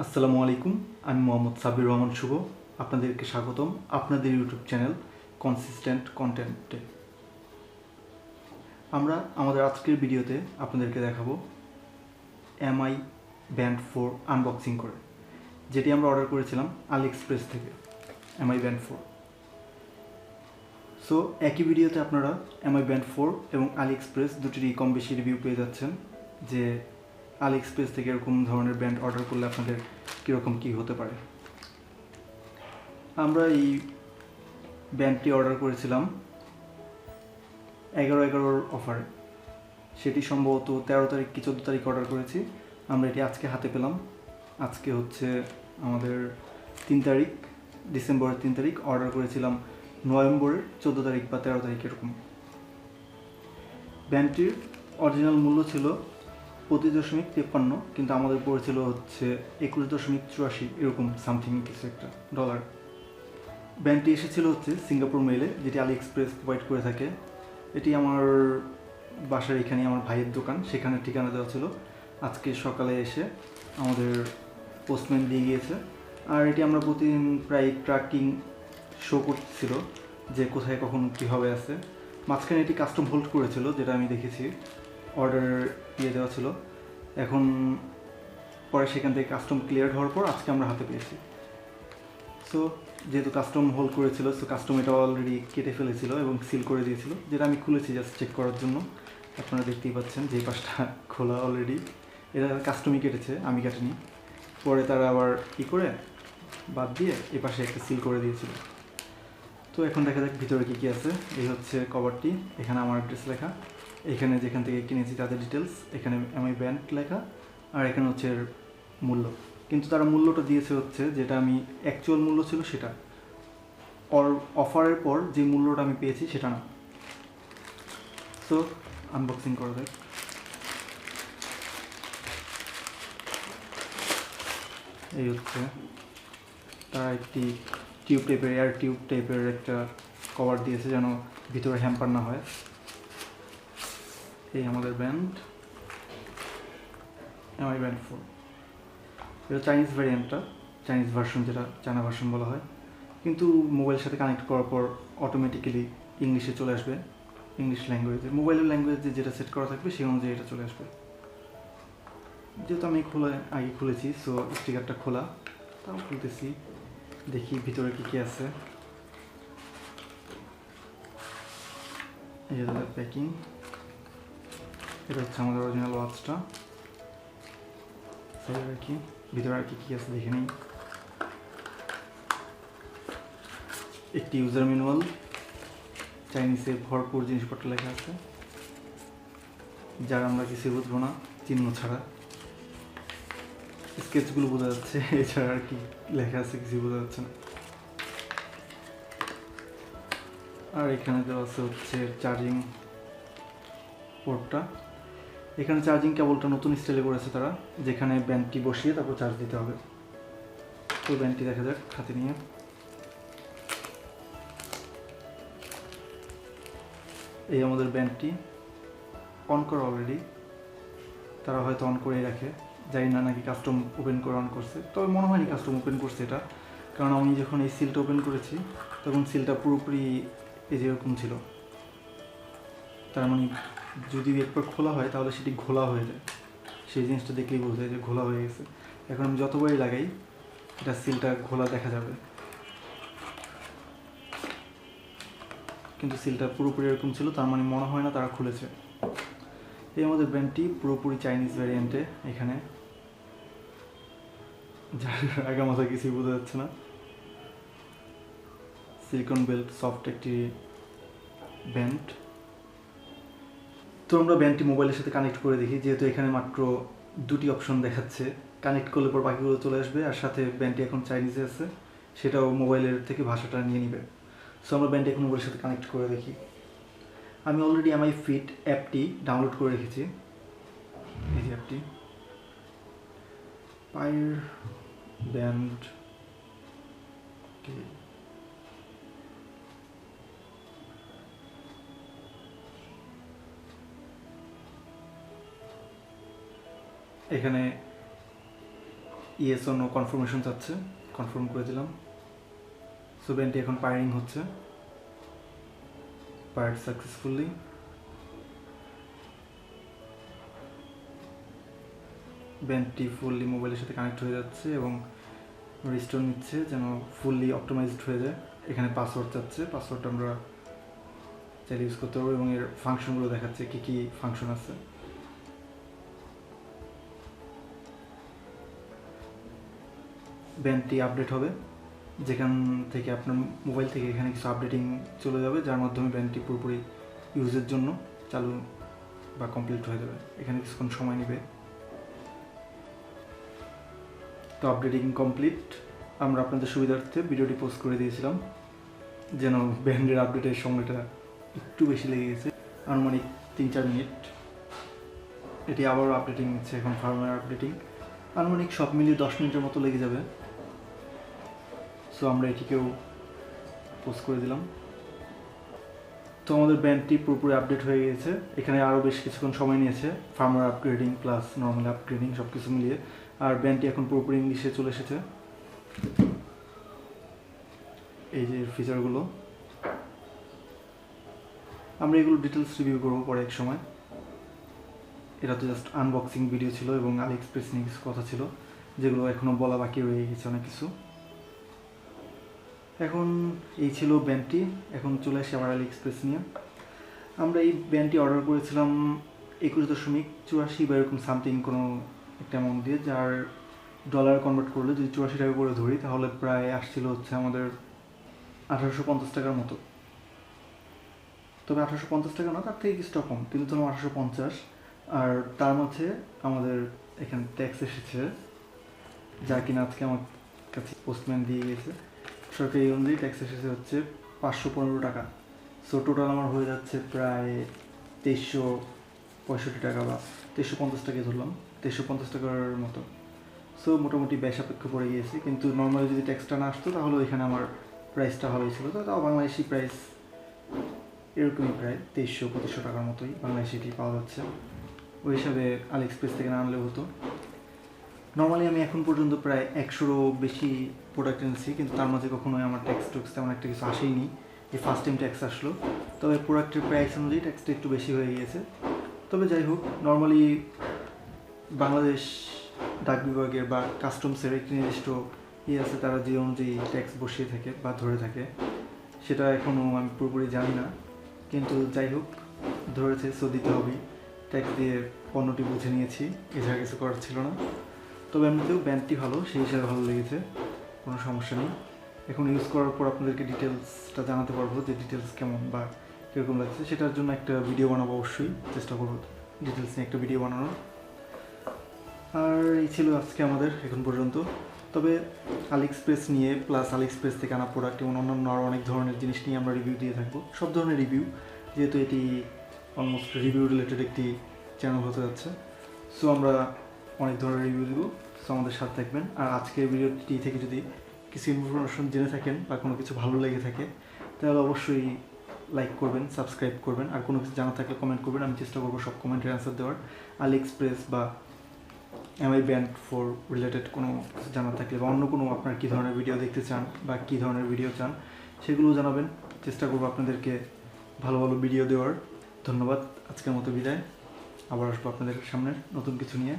আসসালামু আলাইকুম। আমি মোহাম্মদ সাব্বির রহমান শুভ। আপনাদেরকে স্বাগতম আপনাদের ইউটিউব চ্যানেল কনসিস্টেন্ট কন্টেন্টে। আমরা আমাদের আজকের ভিডিওতে আপনাদেরকে দেখাবো এমআই ব্যান্ড 4 আনবক্সিং করে, যেটি আমরা অর্ডার করেছিলাম আলিএক্সপ্রেস থেকে। MI band 4। সো একই ভিডিওতে আপনারা এমআই ব্যান্ড 4 এবং আলিএক্সপ্রেস দুটিরই কম বেশি রিভিউ পেয়ে যাচ্ছেন, যে আলিএক্সপ্রেস থেকে এরকম ধরনের ব্যান্ড অর্ডার করলে আপনাদের কীরকম কী হতে পারে। আমরা এই ব্যান্ডটি অর্ডার করেছিলাম 11/11 অফারে। সেটি সম্ভবত 13 তারিখ কি 14 তারিখ অর্ডার করেছি। আমরা এটি আজকে হাতে পেলাম। আজকে হচ্ছে আমাদের 3 তারিখ, ডিসেম্বরের 3 তারিখ। অর্ডার করেছিলাম নভেম্বরের 14 তারিখ বা 13 তারিখ এরকম। ব্যান্ডটির অরিজিনাল মূল্য ছিল 25.53, কিন্তু আমাদের পড়েছিল হচ্ছে 21.84 এরকম সামথিং কিছু একটা ডলার। ব্যান্ডটি এসেছিল হচ্ছে সিঙ্গাপুর মেলে, যেটি আলি এক্সপ্রেস প্রোভাইড করে থাকে। এটি আমার বাসার এখানে আমার ভাইয়ের দোকান, সেখানে ঠিকানা দেওয়া ছিল। আজকে সকালে এসে আমাদের পোস্টম্যান দিয়ে গিয়েছে। আর এটি আমরা প্রতিদিন প্রায় ট্র্যাকিং শো করছিল যে কোথায় কখন কীভাবে আছে। মাঝখানে এটি কাস্টম হোল্ড করেছিল, যেটা আমি দেখেছি। অর্ডার দিয়ে দেওয়া ছিল, এখন পরে সেখান থেকে কাস্টম ক্লিয়ার হওয়ার পর আজকে আমরা হাতে পেয়েছি। সো যেহেতু কাস্টম হোল্ড করেছিল, সো কাস্টম এটা অলরেডি কেটে ফেলেছিল এবং সিল করে দিয়েছিল, যেটা আমি খুলেছি জাস্ট চেক করার জন্য। আপনারা দেখতেই পাচ্ছেন যে পাশটা খোলা অলরেডি। এটা কাস্টমই কেটেছে, আমি কাটিনি। পরে তারা আবার কী করে বাদ দিয়ে এ পাশে একটা সিল করে দিয়েছিল। তো এখন দেখা যাক ভিতরে কী কী আছে। এই হচ্ছে কভারটি, এখানে আমার অ্যাড্রেস লেখা, এখানে যেখান থেকে কিনেছি তাদের ডিটেলস, এখানে এমআই ব্যান্ড লেখা, আর এখানে হচ্ছে মূল্য। কিন্তু তারা মূল্যটা দিয়েছে হচ্ছে যেটা আমি অ্যাকচুয়াল মূল্য ছিল সেটা, অফারের পর যে মূল্যটা আমি পেয়েছি সেটা না। সো আনবক্সিং করা যাক। এই হচ্ছে তারা একটি টিউব টাইপের, এয়ার টিউব টাইপের একটা কভার দিয়েছে যেন ভিতরে হ্যাম্পার না হয়। এই আমাদের ব্যান্ড এমআই ব্যান্ড 4। এটা চাইনিজ ভ্যারিয়েন্টটা, চাইনিজ ভার্সন, যেটা চায়না ভার্সন বলা হয়। কিন্তু মোবাইলের সাথে কানেক্ট করার পর অটোমেটিক্যালি ইংলিশে চলে আসবে, ইংলিশ ল্যাঙ্গুয়েজে। মোবাইলের ল্যাঙ্গুয়েজে যেটা সেট করা থাকবে সেই অনুযায়ী এটা চলে আসবে। যেহেতু আমি আগে খুলেছি, সো স্টিকারটা খোলা, তাও খুলতেছি, দেখি ভিতরে কী কী আছে। এই যে তাদের প্যাকিং। এটা হচ্ছে আমাদের অরিজিনাল ওয়াচটা। আর কি ভিতরে আর কি কী আছে দেখে নিই। একটি ইউজার ম্যানুয়াল, চাইনিজে ভরপুর জিনিসপত্র লেখা আছে, যার আমরা কিছু বুঝবো না চিহ্ন ছাড়া। স্কেচগুলো বোঝা যাচ্ছে, এছাড়া আর কি লেখা আছে কিছু বোঝা যাচ্ছে না। আর এখানে দেওয়া আছে হচ্ছে চার্জিং পোর্টটা। এখানে চার্জিং কেবলটা নতুন স্টাইলে করেছে তারা, যেখানে ব্যান্ডটি বসিয়ে তারপর চার্জ দিতে হবে। তো ব্যান্ডটি দেখা যাক হাতে নিয়ে। এই আমাদের ব্যান্ডটি অন করা অলরেডি, তারা হয়তো অন করেই রাখে, জানি না নাকি কাস্টম ওপেন করে অন করছে। তবে মনে হয়নি কাস্টম ওপেন করছে এটা, কারণ আমি যখন এই সিলটা ওপেন করেছি তখন সিলটা পুরোপুরি এই যেরকম ছিল। তার মানে যদি একবার খোলা হয় তাহলে সেটি ঘোলা হয়ে যায়, সেই জিনিসটা দেখলেই বোঝা যায় যে ঘোলা হয়ে গেছে। এখন আমি যতবারই লাগাই এটা সিলটা ঘোলা দেখা যাবে, কিন্তু সিলটা পুরোপুরি এরকম ছিল, তার মানে মনে হয় না তারা খুলেছে। এই আমাদের ব্যান্ডটি পুরোপুরি চাইনিজ ভ্যারিয়েন্টে, এখানে যার আগা মাথা কিছুই বোঝা যাচ্ছে না। সিলিকন বেল্ট সফট একটি ব্যান্ড। তো আমরা ব্যান্ডটি মোবাইলের সাথে কানেক্ট করে দেখি, যেহেতু এখানে মাত্র দুটি অপশন দেখাচ্ছে। কানেক্ট করলে পর বাকিগুলো চলে আসবে, আর সাথে ব্যান্ডটি এখন চাইনিজে আছে, সেটাও মোবাইলের থেকে ভাষাটা নিয়ে নিবে। সো আমরা ব্যান্ডটি এখন মোবাইলের সাথে কানেক্ট করে দেখি। আমি অলরেডি এমআই ফিট অ্যাপটি ডাউনলোড করে রেখেছি। এই যে অ্যাপটি, পায়ের ব্যান্ড, এখানে ইয়েস অর নো কনফার্মেশন চাচ্ছে, কনফার্ম করে দিলাম। সো ব্যান্ডটি এখন ফায়ারিং হচ্ছে, ফায়ার্ড সাকসেসফুলি। ব্যান্ডটি ফুললি মোবাইলের সাথে কানেক্ট হয়ে যাচ্ছে এবং রিস্টোর নিচ্ছে যেন ফুললি অপটিমাইজড হয়ে যায়। এখানে পাসওয়ার্ড চাচ্ছে, পাসওয়ার্ডটা আমরা চাইলে ইউজ করতে পারবো এবং এর ফাংশনগুলো দেখাচ্ছে কী কী ফাংশন আছে। ব্যান্ডটি আপডেট হবে, যেখান থেকে আপনার মোবাইল থেকে এখানে কিছু আপডেটিং চলে যাবে, যার মাধ্যমে ব্যান্ডটি পুরোপুরি ইউজের জন্য চালু বা কমপ্লিট হয়ে যাবে। এখানে কিছুক্ষণ সময় নেবে। তো আপডেটিং কমপ্লিট। আমরা আপনাদের সুবিধার্থে ভিডিওটি পোস্ট করে দিয়েছিলাম, যেন ব্যান্ডের আপডেটের সময়টা একটু বেশি লেগে গেছে, আনুমানিক 3-4 মিনিট। এটি আবারও আপডেটিং নিচ্ছে, এখন ফার্মওয়্যার আপডেটিং, আনুমানিক সব মিলিয়ে 10 মিনিটের মতো লেগে যাবে। সো আমরা এটিকেও পোস্ট করে দিলাম। তো আমাদের ব্যান্ডটি পুরোপুরি আপডেট হয়ে গেছে। এখানে আরও বেশ কিছুক্ষণ সময় নিয়েছে, firmware upgrading plus normal upgrading সব কিছু মিলিয়ে। আর ব্যান্ডটি এখন পুরোপুরি ইংলিশে চলে এসেছে। এই যে ফিচারগুলো, আমরা এগুলো ডিটেলস রিভিউ করবো পরে এক সময়। এটা তো জাস্ট আনবক্সিং ভিডিও ছিল এবং আলিএক্সপ্রেস নিয়ে কিছু কথা ছিল, যেগুলো এখনও বলা বাকি রয়ে গেছে অনেক কিছু। এখন এই ছিল ব্যান্ডটি। এখন চলে আসি আবার আলিএক্সপ্রেস নিয়ে। আমরা এই ব্যান্ডটি অর্ডার করেছিলাম 21.84 বা এরকম সামথিং কোনো একটা অ্যামাউন্ট দিয়ে, যার ডলার কনভার্ট করলে যদি 84 টাকা করে ধরি তাহলে প্রায় আসছিল হচ্ছে আমাদের 1850 টাকার মতো। তবে 1850 টাকা না, তার থেকে কিছুটা কম, কিন্তু ধরুন 1850। আর তার মধ্যে আমাদের এখানে ট্যাক্স এসেছে, যা কিনা আজকে আমার কাছে পোস্টম্যান দিয়ে গেছে। সরকারি অনুযায়ী ট্যাক্স এসেছে হচ্ছে 515 টাকা। সো টোটাল আমার হয়ে যাচ্ছে প্রায় 2365 টাকা বা 2350 টাকায় ধরলাম, 2350 টাকার মতো। সো মোটামুটি ব্যয় সাপেক্ষ পড়ে গিয়েছে, কিন্তু নর্মালি যদি ট্যাক্সটা না আসতো তাহলে ওইখানে আমার প্রাইসটা ভালোই ছিল। তো তাও বাংলাদেশি প্রাইস এরকমই প্রায় 2300-2500 টাকার মতোই বাংলাদেশিটি পাওয়া যাচ্ছে। ওই হিসাবে আলিএক্সপ্রেস থেকে না আনলেও হতো। নর্মালি আমি এখন পর্যন্ত প্রায় 100-রও বেশি প্রোডাক্ট এনেছি, কিন্তু তার মাঝে কখনোই আমার ট্যাক্স তেমন একটা কিছু আসেইনি। এই ফার্স্ট টাইম ট্যাক্স আসলো, তবে প্রোডাক্টের প্রাইস অনুযায়ী ট্যাক্সটা একটু বেশি হয়ে গিয়েছে। তবে যাই হোক, নর্মালি বাংলাদেশ ডাক বিভাগের বা কাস্টমসের একটি নির্দিষ্ট আছে, তারা যে অনুযায়ী ট্যাক্স বসিয়ে থাকে বা ধরে থাকে, সেটা এখনও আমি পুরোপুরি জানি না। কিন্তু যাই হোক, ধরেছে, সো দিতে হবেই। ট্যাক্স দিয়ে পণ্যটি বুঝে নিয়েছি, এছাড়া কিছু করার ছিল না। তবে এমনিতেও ব্যান্ডটি ভালো, সেই হিসাবে ভালো লেগেছে, কোনো সমস্যা নেই। এখন ইউজ করার পর আপনাদেরকে ডিটেলসটা জানাতে পারবো যে ডিটেলস কেমন বা কীরকম লাগছে। সেটার জন্য একটা ভিডিও বানাবো, অবশ্যই চেষ্টা করবো ডিটেলস নিয়ে একটা ভিডিও বানানোর। আর এই ছিল আজকে আমাদের এখন পর্যন্ত। তবে আলিএক্সপ্রেস নিয়ে প্লাস আলিএক্সপ্রেস থেকে আনা প্রোডাক্ট এবং অন্যান্য আরও অনেক ধরনের জিনিস নিয়ে আমরা রিভিউ দিয়ে থাকবো, সব ধরনের রিভিউ, যেহেতু এটি অলমোস্ট রিভিউ রিলেটেড একটি চ্যানেল হতে যাচ্ছে। সো আমরা অনেক ধরনের রিভিউ দেবো, সো আমাদের সাথে থাকবেন। আর আজকের ভিডিওটি থেকে যদি কিছু ইনফরমেশন জেনে থাকেন বা কোনো কিছু ভালো লেগে থাকে তাহলে অবশ্যই লাইক করবেন, সাবস্ক্রাইব করবেন। আর কোনো কিছু জানা থাকলে কমেন্ট করবেন, আমি চেষ্টা করবো সব কমেন্টের অ্যান্সার দেওয়ার। আলিএক্সপ্রেস বা এমআই ব্যান্ড ফর রিলেটেড কোনো কিছু জানার থাকলে বা অন্য কোনো আপনার কী ধরনের ভিডিও দেখতে চান বা কী ধরনের ভিডিও চান সেগুলো জানাবেন, চেষ্টা করবো আপনাদেরকে ভালো ভালো ভিডিও দেওয়ার। ধন্যবাদ, আজকের মতো বিদায়। আবার আসবো আপনাদের সামনে নতুন কিছু নিয়ে।